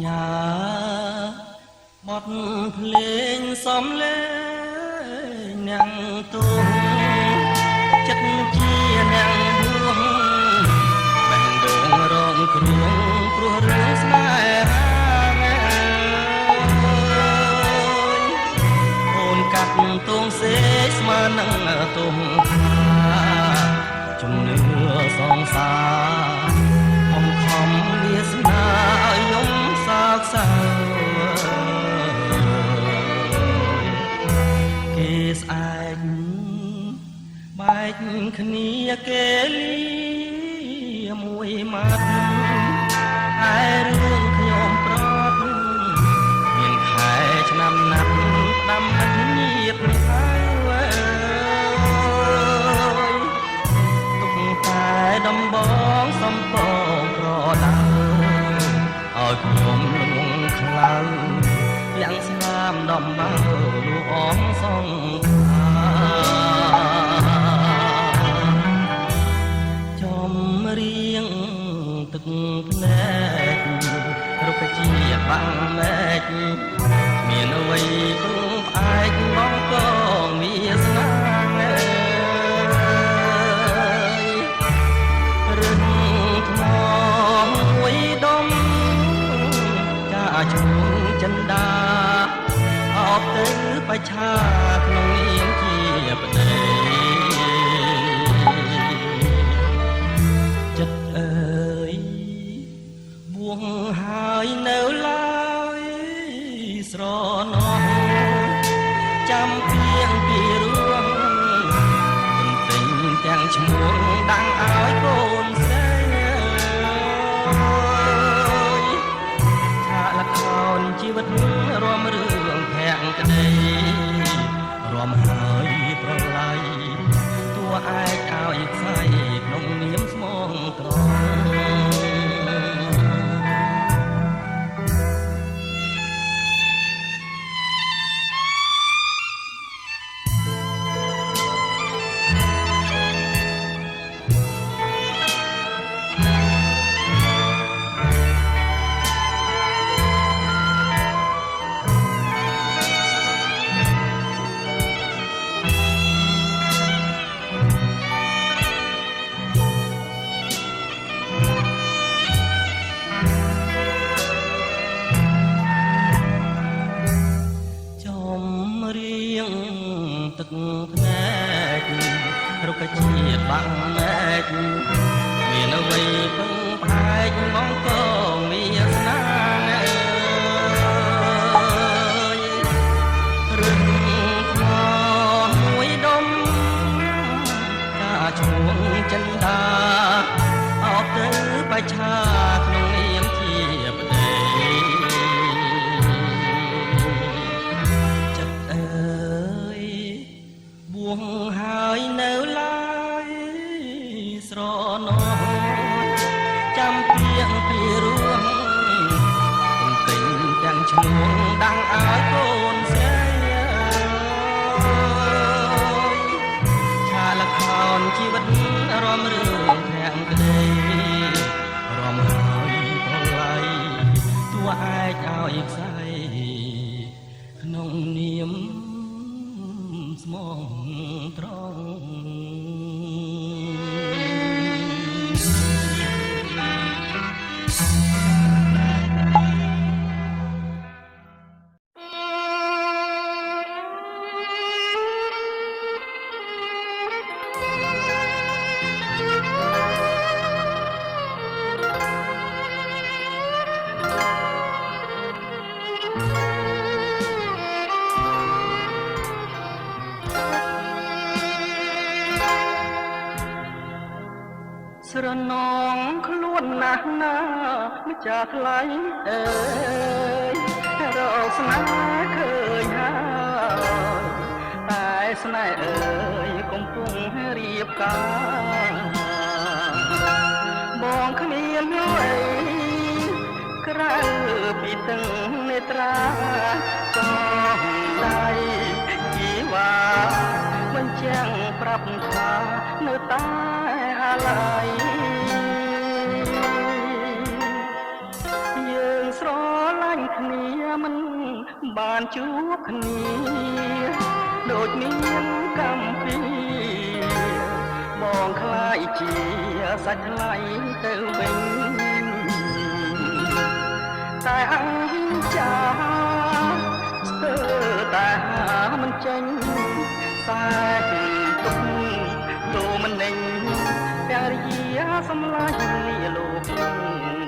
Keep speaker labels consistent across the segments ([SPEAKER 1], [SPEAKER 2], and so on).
[SPEAKER 1] ញ្ញាបទភ្លេងសំលេងអ្នកទូចិត្តជាអ្នកហួងបែងដងរងគ្រោះព្រោះរឿងស្នេហាអូនកាត់ទងសេស្មើនឹងទុំជំនឿសងសារបំខំវាសនាឲ្យខ្ញុំសោកសៅគេស្អែកបែកគ្នាគេលីមួយម៉ាត់ហើយរឿងខ្ញុំប្រត់មានខែឆ្នាំណាត់ដាំមិនញៀបហើយតែដំបងសំពងប្រដៅឲ្យខ្ញុំលងខ្លៅយ៉ាងស្នាមដំបៅលួអងសងខាចំរៀងទឹកភ្នែករុក្ខជាតិបាំងមែកមានអ្វីពឹងផ្អែកមកកងវាសនាឈ្មោះចិន្តាអបទៅបច្ឆាក្នុងនាមជាប្តីចិត្តអើយបួងហើយនៅឡើយស្រណោះចាំពីងពីរឿងមិនទិញទាំងឈ្មោះដាំងឲ្យកូនស្រីជីវិតរំរឿងភាំងក្តីរំហើយប្រឡ័យតួឯកឲ្យខ្សែក្នុងនាមស្មងត្រង់ទឹកភ្នែករុក្ខជាតិបាំងមែកមានអ្វីពឹងផ្អែកមកកងវាសនារឿងថ្មមួយដុំការឈ្មោះចិន្តាអបទៅបច្ឆាក្នុងនាមជាប្តីបួងហើយនៅឡើយស្រណោះចាំពីងពីរឿងទំទិញទាំងឈ្មោះដាំងឲ្យកូនស្រីឆាលខោនជីវិតរំរឿងភាំងក្តីរំហើយប្រឡ័យតួឯកឲ្យខ្សែក្នុងនាមស្មងត្រង់ស្រណងខ្លួនណាស់ណាម្ចាស់ថ្លៃអើយរកស្នេហ៍ឃើញហើយតែស្នេហ៍អើយកំពុងរៀបការបងគ្មានអីក្រៅពីទឹកនេត្រាចងដៃជីវ៉ាមិនចាំងប្រាប់ថានៅតែអាឡ័យយើងស្រឡា គ្នាមិនបានជួបគ្នាដូចមានកម្មពីបងខ្លាយជាសាច់ថ្លៃទៅវិញតែអង្ចាស្ទើរតែមិនចេញខ្សែទុកលោមិនណេញតែរយាសម្លាញ់លាលោក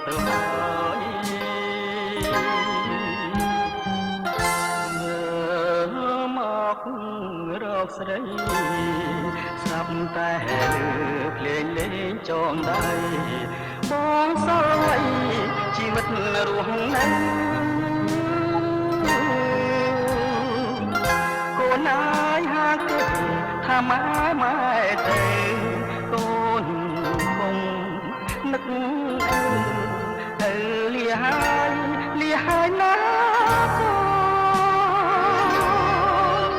[SPEAKER 1] ទៅហើយមករកស្រីស្រាប់តែលើភ្លេងលេងចងដៃបងសល់អីជីវិតរស់នៅកូនអើយហាគិតថាម៉ែទៅកូនគង់នឹកទៅលាហើយណាកូន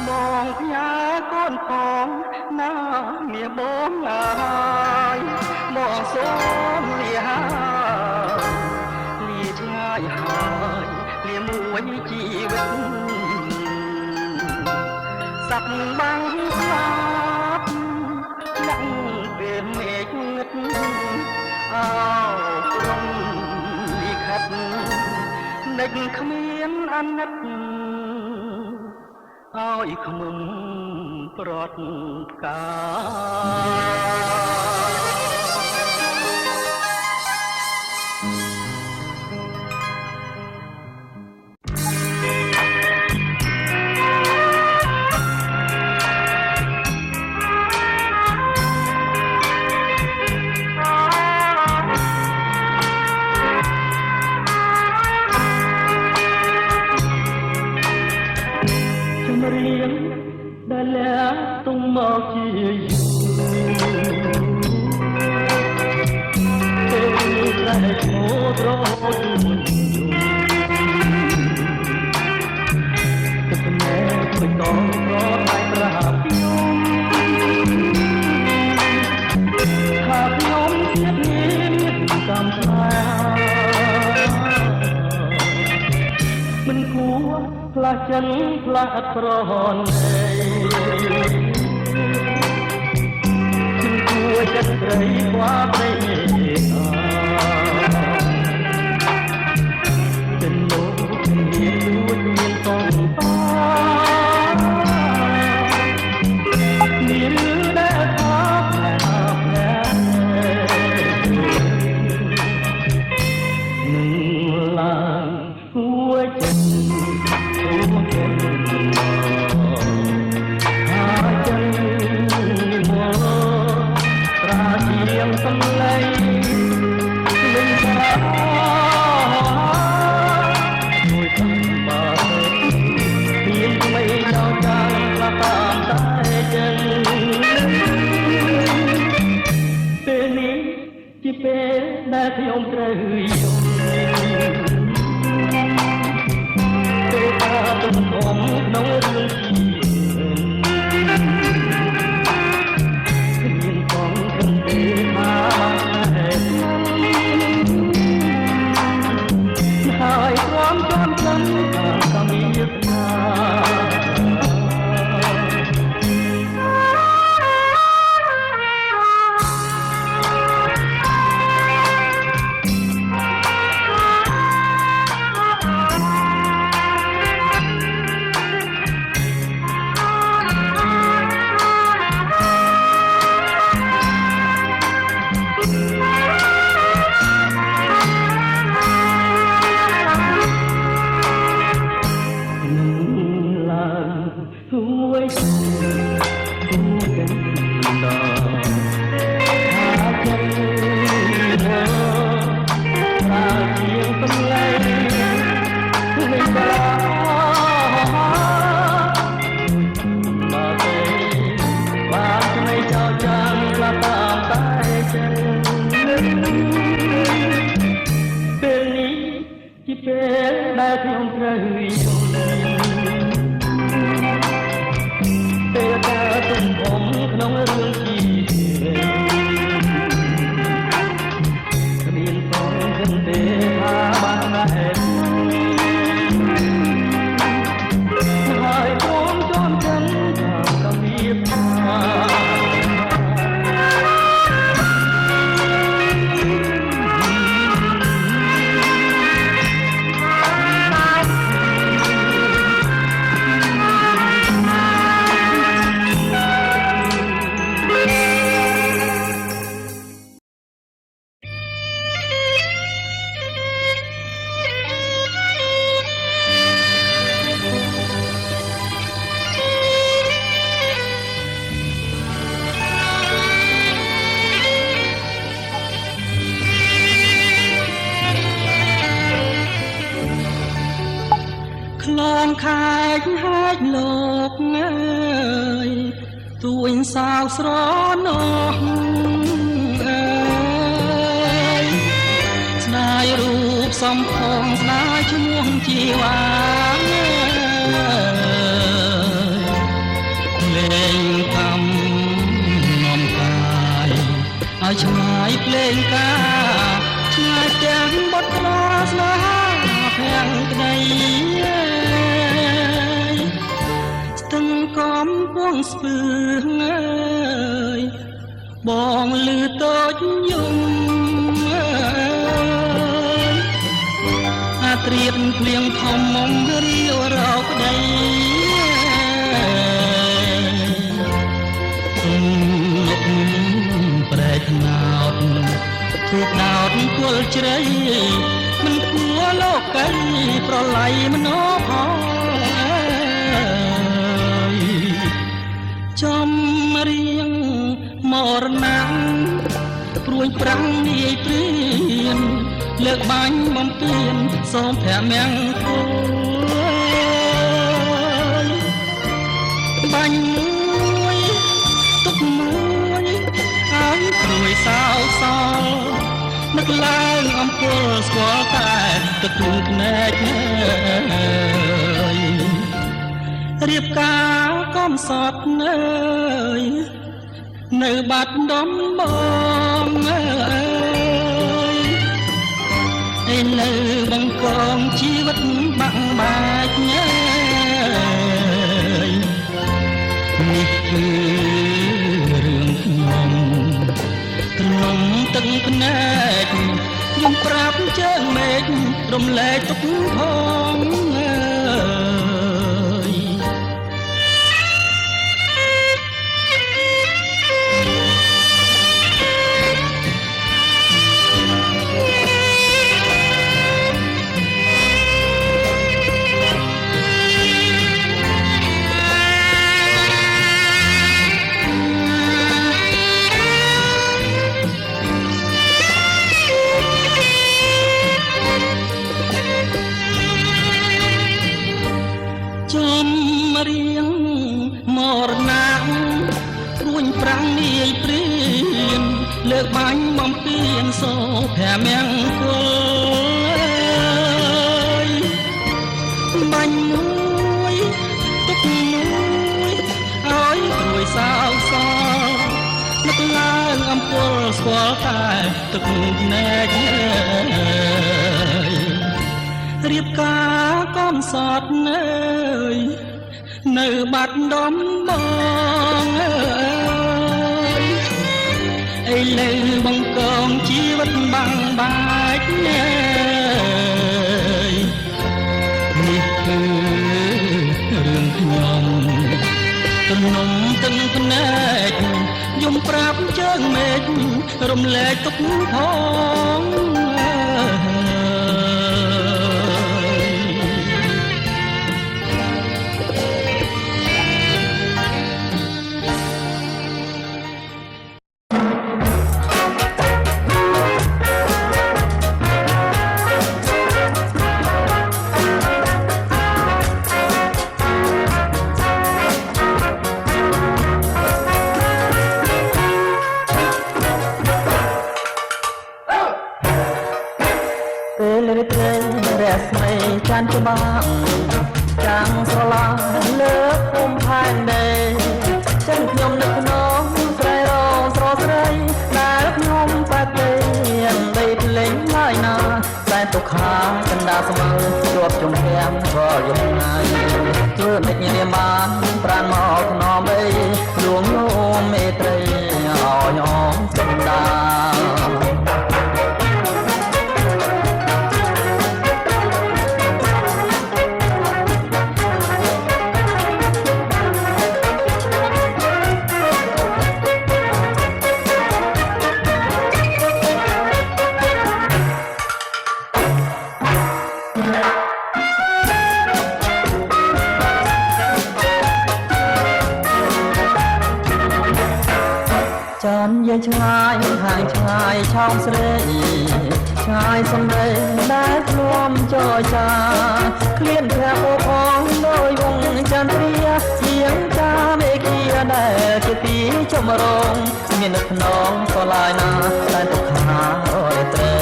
[SPEAKER 1] បងផ្ញើកូនផងណាមាបងហើយបងសូមលាឆ្ងាយហើយលាមួយជីវិតសាប់បាំងស្លាប់លាក់ពេលមេឃងឹតអោព្រមលិខិតនឹកគ្មានអាណិតឲ្យខ្មុំប្រត់ផ្កាទុំមកជាយូពេលតែឈោត្រោទូទឹកណែមិនតងរត់តែប្រាប់ខ្ញុំថាខ្ញុំទៀតនេះកំស្លាមិនគួរផ្លាស់ចិនផ្លាស់អត់ប្រហនចិត្តស្រីខ្វាព្រៃចិនលោកមានលួចមានកងតមានដែលថាផ្លែនឹងឡើងហួចចិត្តសំឡេងលំបាមួយខំបាមានថ្មីដល់ចាស់ផ្លាតាមតែចឹងពេលនេះជាពេលដែលខ្ញុំត្រូវយល់ពេលថាទុំធំក្នុងរឿងហើយความจำฉันก็มียึดมาពេលនេះជាពេលដែលខ្ញុំត្រូវយល់ពេលការទុំผมក្នុងរឿងជីវិតគ្មានផងគិតទេថាបាន ចហាច់លោកអើយទួញសោកស្រណោះអើយស្ដាយរូបសំផងស្ដាយឈ្មោះជីវ៉ាលេងកំនំកាយឲ្យឆ្ងាយភ្លេងការឆ្ងាយទាំងបទក្លោស្នេហាភាំងក្ដីស្ទឹងកំពង់ស្ពឺអើយបងលឺតូចយំអើយអាត្រៀតភ្លៀងធំមុំរីវរោក្ដីនុកប្រែកណោតទូកដោតគល់ជ្រៃមិនគួរលោកីប្រឡ័យមនោផងចំរៀងមរណៈព្រួយប្រាំងនាយព្រៀនលើកបាញ់បំពេញសូមព្រះមង្គលបាញ់មួយទុកមួយឲ្យព្រួយសោកសល់នឹកឡើងអំពើស្គាល់តែទឹកទូនភ្នែករៀបការកំសត់អើយនៅបាត់ដំបងអើយឯនៅបង្កងជីវិតបាក់បាច់អើយនេះគឺរឿងខ្ញុំក្នុងទឹកភ្នែកខ្ញុំប្រាប់ជើងមេឃរំលែកទុកផងអើយរៀងមរណៈព្រួញប្រាំងនាយព្រៀនលើកបាញ់បំពេញសូព្រះមង្គលបាញ់មួយទុកមួយឲ្យព្រួយសោកសល់នឹកឡើងអំពើស្គាល់តែទឹកភ្នែករៀបការកំសត់អើយនៅបាត់ដំបងអើយឥឡូវបង្កងជីវិតបាំងបាច់អើយនេះគឺរឿងខ្ញុំទំនំទឹកភ្នែកខ្ញុំប្រាប់ជើងមេឃរំលែកទុកផងចាន់ច្បាស់ចាំងស្រឡាលើគុំផែនដីចឹងខ្ញុំនឹកក្នុងស្រីរស្រស្រីដែលខ្ញុំបែបទេដីភ្លេងឡើយណាតែទុកខាកណ្ដាលស្មើជាប់ជំហាំក៏យំណាយធ្វើមិនញៀមបានប្រានមកខ្នំអីលួងលោមមេត្រីឲ្យអងកណ្ដាលចានយាយឆ្ងាយហាងឆ្ងាយឆោមស្រីឆ្ងាយសំដីដែលធ្លាប់ចរចាឃ្លានព្រះពផងដោយវង ដែលជាទីជំរងមាននៅក្នុងក៏ឡាយណាតែទុកខាងអរត្រី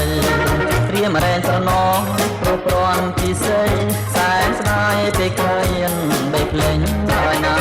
[SPEAKER 1] ត្រៀមរែងស្រណងប្រព័ន្ធពិសេសសែនស្ដាយពេលក្រៀនបីភ្លេងឡាយណា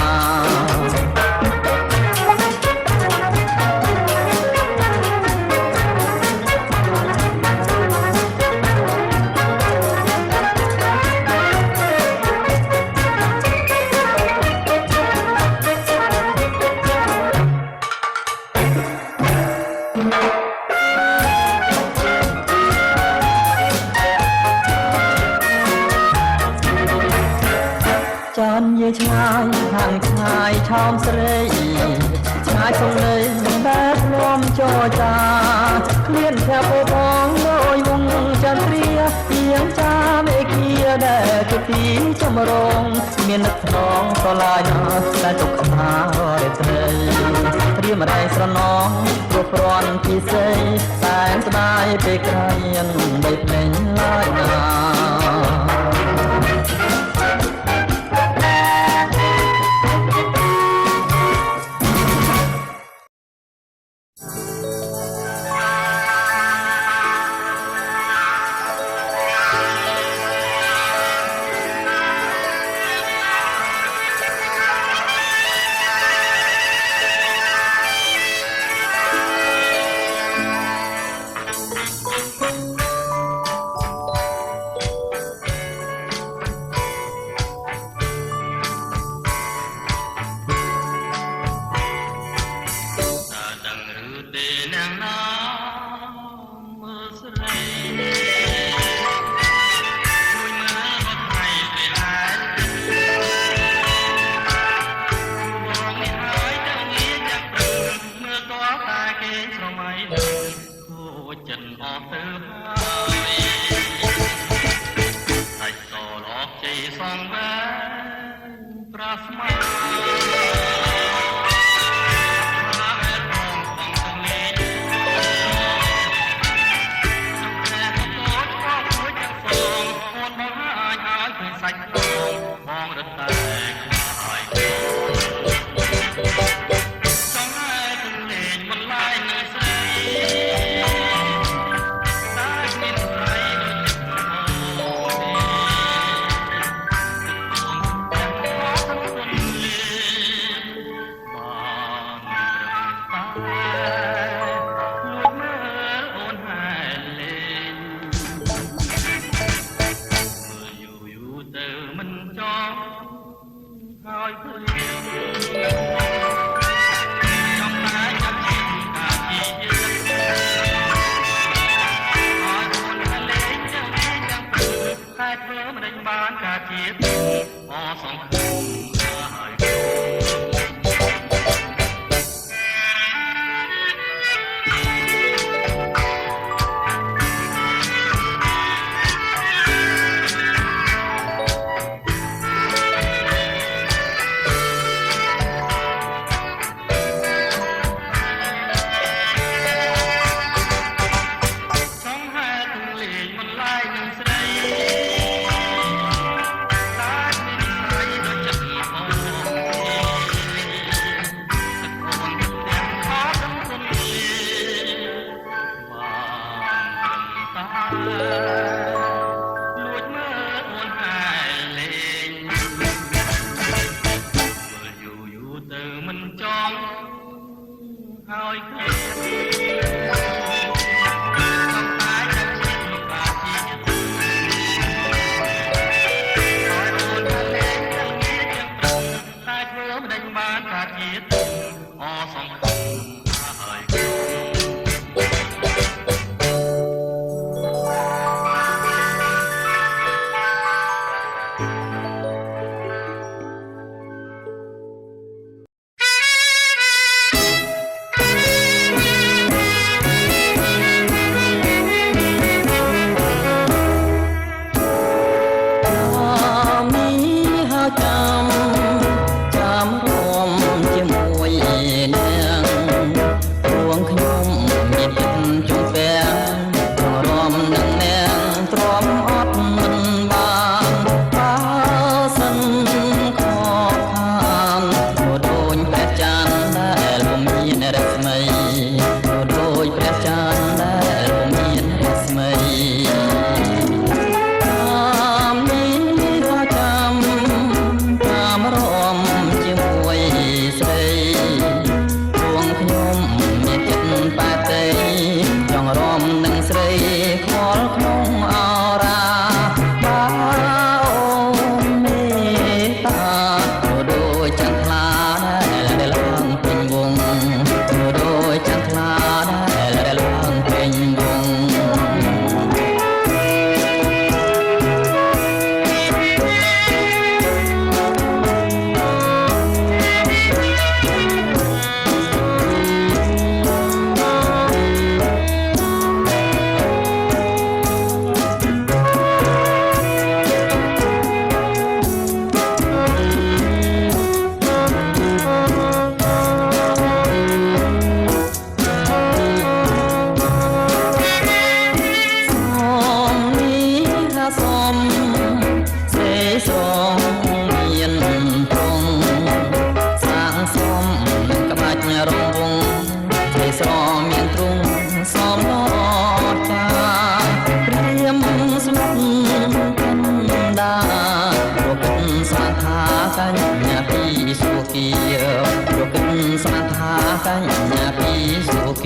[SPEAKER 1] ចានយាយឆ្ងាយខាងឆ្ងាយឆោមស្រីឆ្ងាយសំឡេងតែធ្លាប់ចរចាគ្លៀនแค่ពោផងដោយវងចន្ទ្រាទៀងចាមេឃាដែលជាទីចម្រងមាននឹកថ្នងក៏ឡាយណាតែទុកខ្មារត្រីត្រៀមរែងស្រណងប្រព័ន្ធពិសេសសែនស្ដាយពេលក្រៀនបីភ្លេងឡាយណា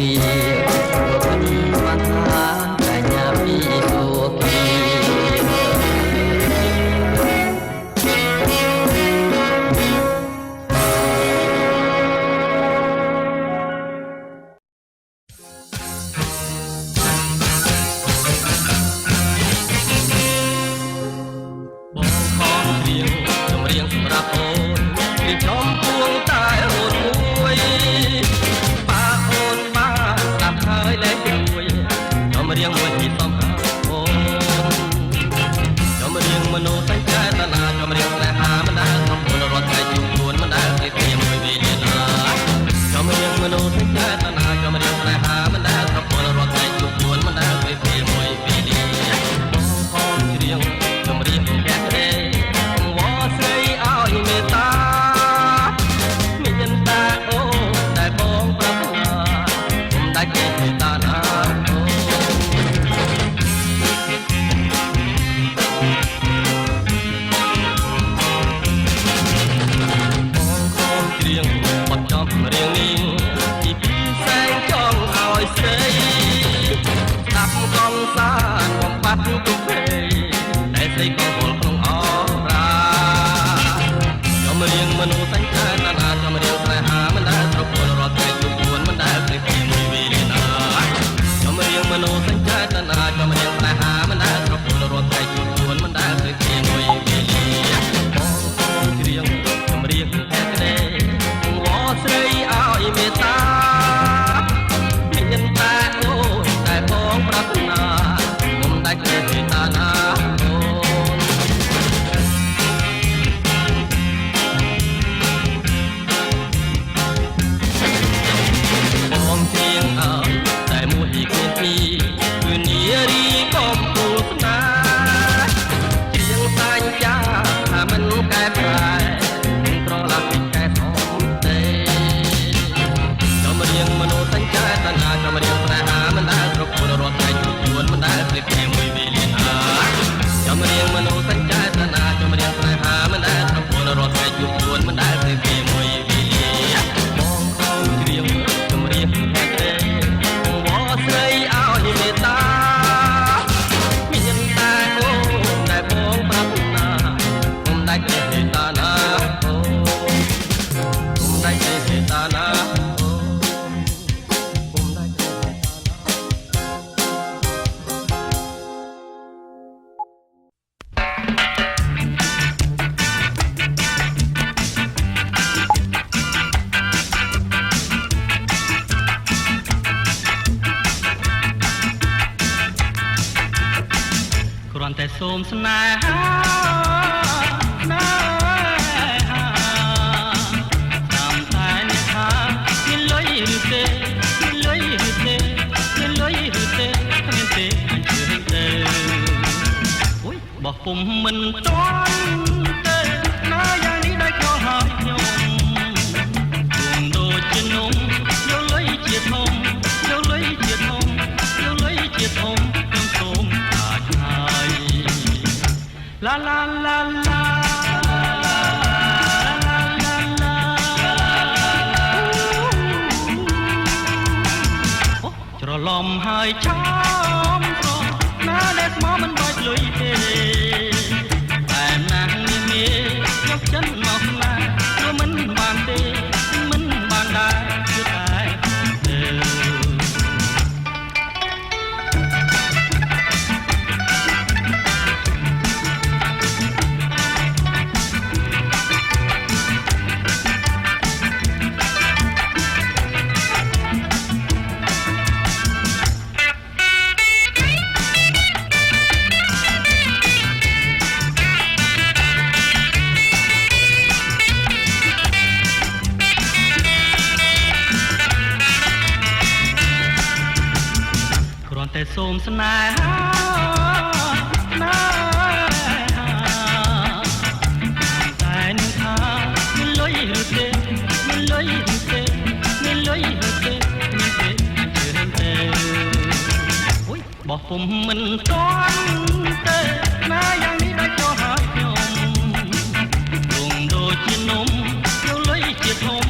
[SPEAKER 1] គាក៏គិតបានថាតែញ៉ាពីសុគាតែសូមស្នេហាស្នេហាតាមតែអ្នកថាមានលុយឬទេមានលុយឬទេមានលុយឬទេគ្មានទេអញជឿទេអូយបោះពុំមិនតាន់ទេណាយ៉ាងនេះได้ខោហើយខ្ញុំរួមដូចជានំយកលុយជាធំយកលុយជាធំយកលុយជាធំខ្ញុំសូមLa la la laច្រឡំហើយឆោមស្រស់ណាដែលស្មោះមិនបាច់លុយទេតែណាស់នេះមានយកចិនមកណាព្រោះមិនបានទេមិនបានដែរគឺតែតែសូមស្នេហាស្នេហាតែនឹងថាមានលុយឬទេមានលុយឬទេមានលុយឬទេមានទេជឿទេអូយបោះពុំមិនតាន់ទេណាយ៉ាងនេះដាច់ចូលហើយខ្ញុំរងដូចជានំយកលុយជាធំ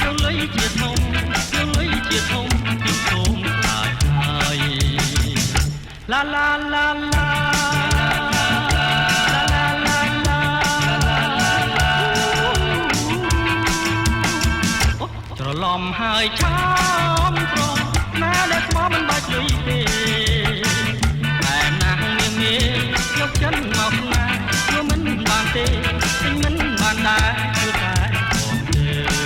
[SPEAKER 1] យកលុយជាធំយកលុយជាធំពីធំ la la la laច្រឡំហើយឆោមព្រមណាដែលស្មោះមិនបាច់លុយទេតែណាស់មានយកចិនមកណាគឺមិនបានទេទិញមិនបានដែរគឺតែបងទេ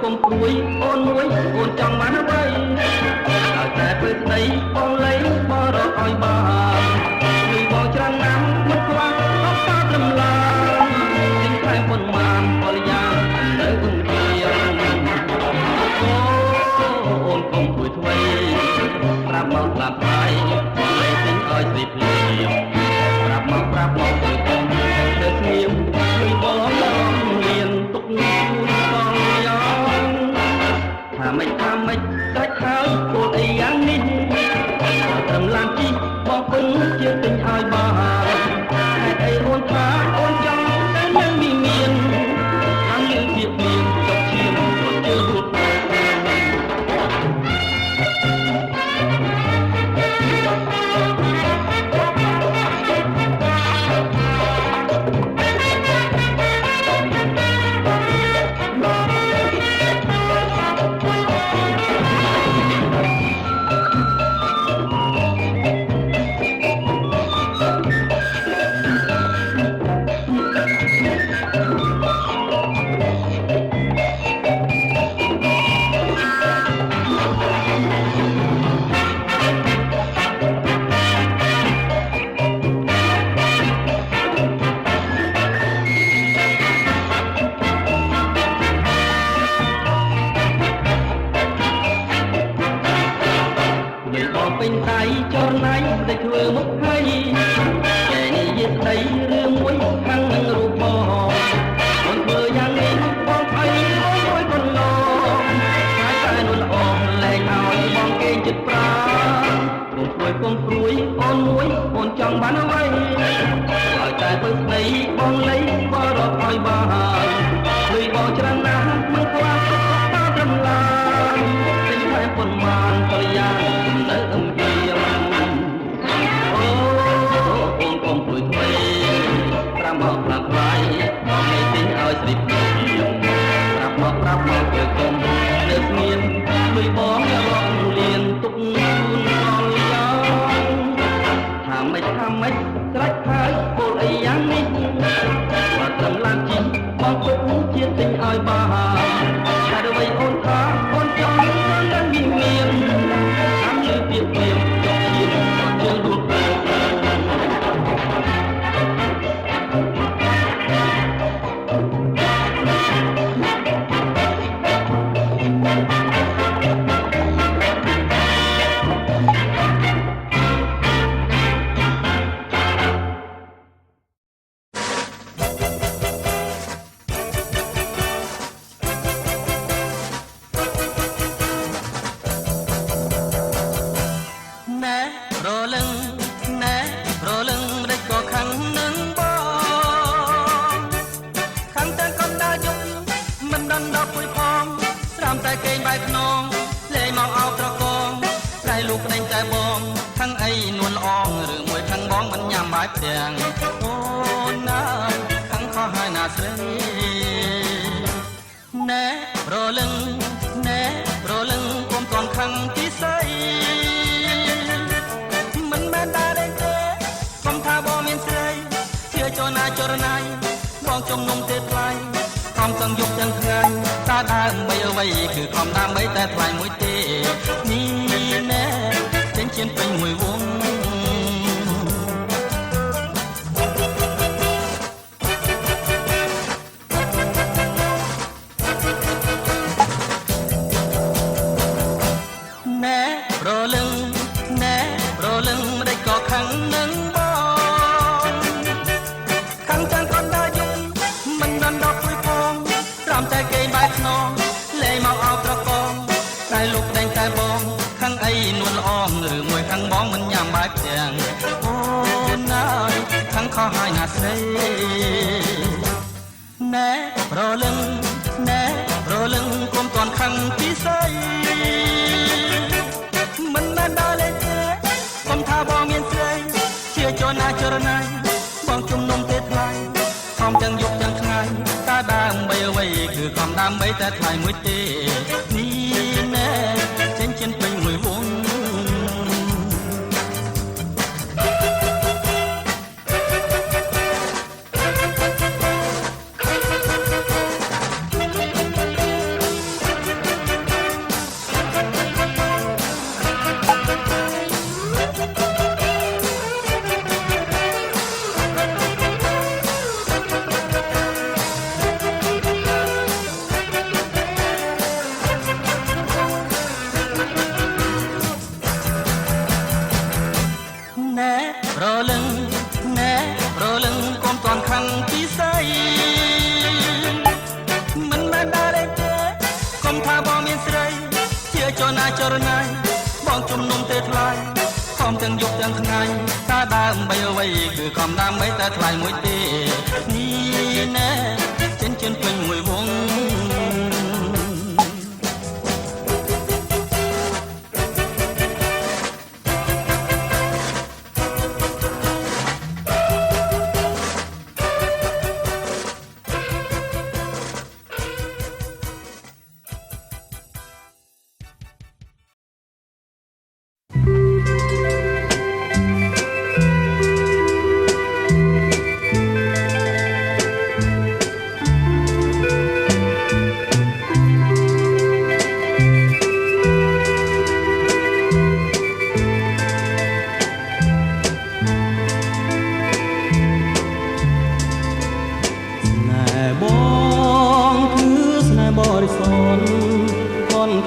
[SPEAKER 1] កុំព្រួយអូនមួយអូនចង់បានអ្វីឲ្យតែពេលស្ដីបងលៃបរកឲ្យបានលុយបងច្រើនណាស់មិនខ្វះអត់តាត្រឹមឡាទិញតែប៉ុន្មានបរិយានៅគុំជាអូនកុំព្រួយថ្មីប្រាប់មកប្រាប់ហើយបងលៃទិញឲ្យស្រីភ្លាមប្រាប់មកទៅកុំទៅស្ងៀមលុយបងមានទុកថាមិនដាច់ហើយគោលអីយ៉ាងនេះត្រឹមឡានជីបងពឹងជាទិញឲ្យបានហេតុអីអូនថាអូនចង់តែនឹងមានខាងយើងជាមានចុកឈាមរត់ជឿរួចកុំព្រួយអូនមួយអូនចង់បានអ្វីឲ្យតែពឹកស្ដីបងលៃបរកឲ្យបានលុយបងច្រើនណាស់មិនខ្វះតាត្រឹមឡាទិញតែប៉ុន្មានបរិយានៅអំពីអូអូនកុំព្រួយថ្មីប្រាំមកប្រាប់ថ្លៃបងលៃទិញឲ្យស្រីភ្លាមប្រាប់មកទៅកុំនៅស្ងៀមលុយបងរកលៀនទុកមិនស្រេចហើយគោលអីយ៉ាងនេះបើត្រឹមឡានជីបងពុកជាទិញឲ្យបានតែអ្វីអូនថាអូនចង់នឹងមានតាមលើពីព្រៀងចុកឈាមជើងដួលពេកទាំងអូនណាខាងខោហើយណាស្រីណែប្រលឹងណែប្រលឹងកុំតន់ខាងទីស្អីមិនមែនដែរទេកុំថាបងមានស្រីជាចរណាចរណៃបងចំនុំទេថ្លៃខំទាំងយប់ទាំងថ្ងៃតើដើម្បីអ្វីគឺខំដើម្បីតែថ្លៃមួយទេនេះណែចេញជៀនពេញមួយវង នដកព្រួយផងត្រំតែគេបែកខ្នងលេមកអោត្រកងតែលោកតែងតែបងខាងអីនួនល្អមឬមួយខាងបងមិនញ៉ាំបែកទាំងអូនណាយខាងខោហើយណាស្រីណែប្រលឹងណែប្រលឹងគុំតន់ខាងពីស្អីមិនមែនដល់លេទេគុំថាបងមានស្រីជាចរណាចរណៃបងជំនុំទេថ្លៃខំទាំងយប់ទាំងថ្ងៃតើដើម្បីអ្វីគឺខំដើម្បីតែថ្លៃមួយទេនេះណែចិញ្ចៀនពេញមួយវងរលឹងណែរលឹងកុំតន់ខាងពីស្អីមិនមែនដែរទេកុំថាបងមានស្រីជាចរណាចរណៃបងជំនុំទេថ្លៃខំទាំងយប់ទាំងថ្ងៃតើដើម្បីអ្វីគឺខំដើម្បីតែថ្លៃមួយទេនេះណែចិញ្ចៀនពេញមួយវង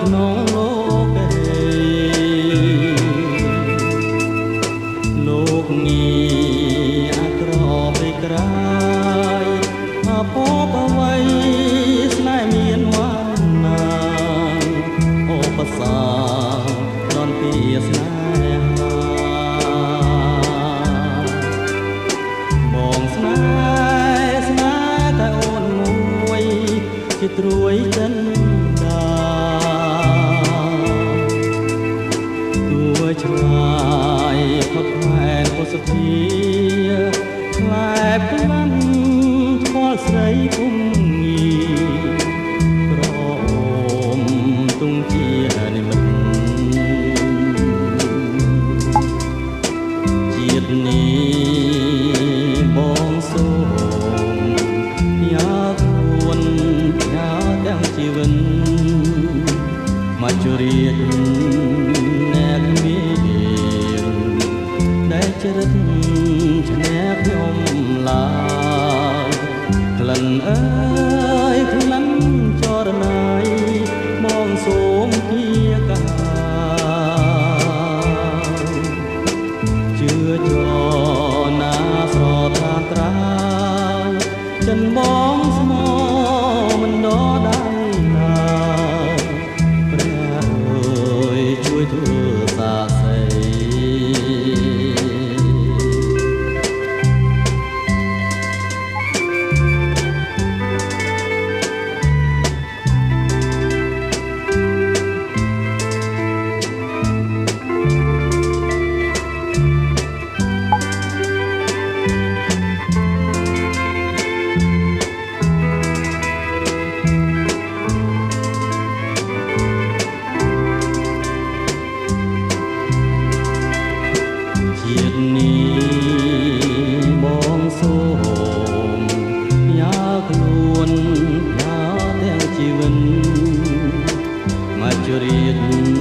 [SPEAKER 1] ក្នុងលោកលោកងីអាក្រពេកក្រៃអពបអ្វីស្នេហ៍មានវណ្ណាអូបសាដល់ពីស្នេហាបងស្នេហ៍តែអូនមួយជាត្រួយចិនឆ្ងាយផុតផែនពុសធាខ្លែបក្លាន់ខ្វល់ស្រីគុំងីក្រអូមទុងជានិមិត្តជាតិនេះបងសូមយ៉ាខ្លួនយ៉ាទាំងជីវិតមកជរៀតជ្រិតឈ្នះខ្ញុំឡើយក្លិនអើយក្លិនចរណៃបងសូមជាកាជឿចណាស្រថាត្រាយចិនបងស្មោមិនដដៃណាព្រះអើយជួយធ្វើសាស័យខ្លួនយ៉ាទាំងជីវិតមកជរៀត